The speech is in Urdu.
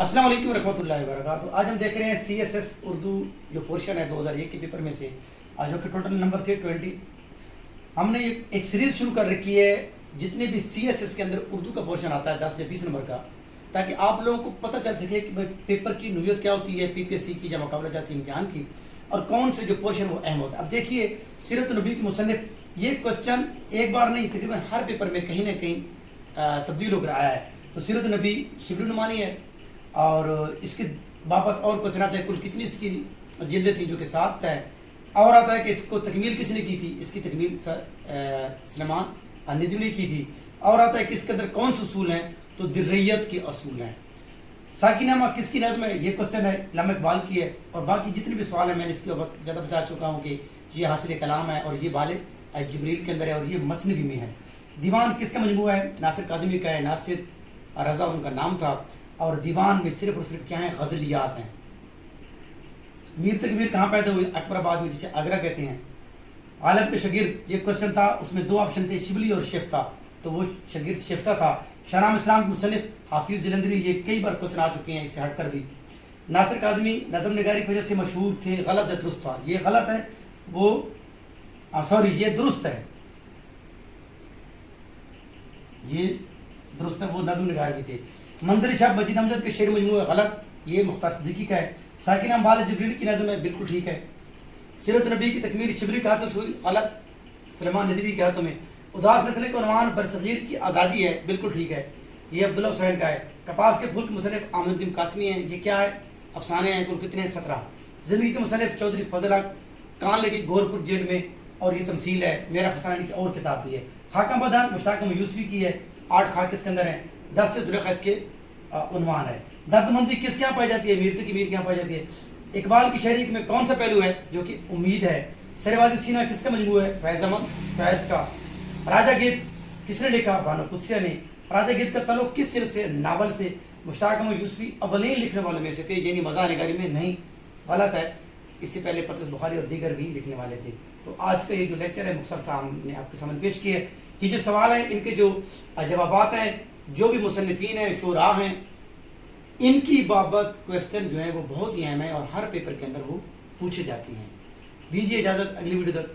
السلام علیکم ورحمۃ اللہ وبرکاتہ۔ آج ہم دیکھ رہے ہیں سی ایس ایس اردو جو پورشن ہے 2001 کے پیپر میں سے، آج جو کہ ٹوٹل نمبر تھے 20۔ ہم نے ایک سیریز شروع کر رکھی ہے جتنے بھی سی ایس ایس کے اندر اردو کا پورشن آتا ہے 10 یا 20 نمبر کا، تاکہ آپ لوگوں کو پتہ چل سکے کہ پیپر کی نوعیت کیا ہوتی ہے، پی پی ایس سی کی یا مقابلہ جاتی امتحان کی، اور کون سے جو پورشن وہ اہم ہوتا ہے۔ اب دیکھیے سیرت النبی کے مصنف، یہ کوشچن ایک بار نہیں تقریباً ہر پیپر میں کہیں نہ کہیں تبدیل ہو کر آیا ہے۔ تو سیرت النبی شبلی نعمانی ہے، اور اس کی بابت اور کوشچن آتا ہے کل کتنی اس کی جلدیں تھیں، جو کہ 7 ہے، اور آتا ہے کہ اس کو تکمیل کس نے کی تھی، اس کی تکمیل سلیمان ندوی نے کی تھی، اور آتا ہے کہ اس کے اندر کون سے اصول ہیں، تو درریت کے اصول ہیں۔ ساکی نامہ کس کی نظم ہے، یہ کوشچن ہے علامہ اقبال کی ہے، اور باقی جتنے بھی سوال ہیں میں نے اس کے وقت زیادہ بتا چکا ہوں کہ یہ حاصل کلام ہے، اور یہ بال جبریل کے اندر ہے، اور یہ مثنوی میں ہے۔ دیوان کس کا مجموعہ ہے، ناصر کاظمی کا ہے، ناصر رضا ان کا نام تھا، اور دیوان میں صرف اور صرف کیا ہیں، غزلیات ہیں۔ میر تکبیر کہاں پیدا ہوئی، اکبر آباد میں، جسے آگرہ کہتے ہیں۔ عالم کے شاگرد، یہ کوشچن تھا، اس میں 2 آپشن تھے، شبلی اور شفتہ، تو وہ شاگرد شفتہ تھا۔ شاہنامہ اسلام کے مصنف حافظ جلندری، یہ کئی بار کوشچن آ چکے ہیں اس سے ہٹ کر بھی۔ ناصر کاظمی نظم نگاری کی وجہ سے مشہور تھے، غلط ہے درست تھا، یہ غلط ہے، وہ یہ درست ہے، یہ درست ہے، وہ نظم نگار بھی تھے۔ منظر شاہ مجید امجد کے شعر مجموعہ غلط، یہ مختار صدیقی کا ہے۔ ساکنہ بال جبریل کی نظم ہے، بالکل ٹھیک ہے۔ سیرت نبی کی تکمیل شبلی کے ہاتھوں سے ہوئی، غلط، سلیمان ندوی کے ہاتھوں میں۔ اداس نسل کا عنوان برصغیر کی آزادی ہے، بالکل ٹھیک ہے، یہ عبداللہ حسین کا ہے۔ کپاس کے پھول کے مصنف احمد الدین قاسمی ہیں، یہ کیا ہے، افسانے ہیں، کل کتنے ہیں، 17۔ زندگی کے مصنف چودھری فضل حق، کان لگی گورپور جیل میں، اور یہ تمثیل ہے، میرا فسانہ کی اور کتاب بھی ہے۔ خاکہ بدن مشتاق یوسفی کی ہے، 8 خاک اس کے اندر ہیں، دست زلیخا اس کے عنوان ہے۔ درد مندی کس کے یہاں پائی جاتی ہے، میرت کی میر کے یہاں پائی جاتی ہے۔ اقبال کی شاعری میں کون سا پہلو ہے، جو کہ امید ہے۔ سربازی سینہ کس کا مجموعہ ہے، فیض احمد فیض کا۔ راجہ گیت کس نے لکھا، بانو قدسیہ نے۔ راجہ گیت کا تعلق کس صنف سے، ناول سے۔ مشتاق یوسفی اولین لکھنے والوں میں سے تھے، یعنی مزاح نگاری میں نہیں، غلط ہے، اس سے پہلے پطرس بخاری اور دیگر بھی لکھنے والے تھے۔ تو آج کا یہ جو لیکچر ہے مختصر سا ہم نے آپ کے سامنے پیش کیے، یہ جو سوال ہیں ان کے جو جوابات ہیں، جو بھی مصنفین ہیں، شعراء ہیں، ان کی بابت کوشچن جو ہیں وہ بہت ہی اہم ہیں، اور ہر پیپر کے اندر وہ پوچھے جاتی ہیں۔ دیجیے اجازت، اگلی ویڈیو تک اللہ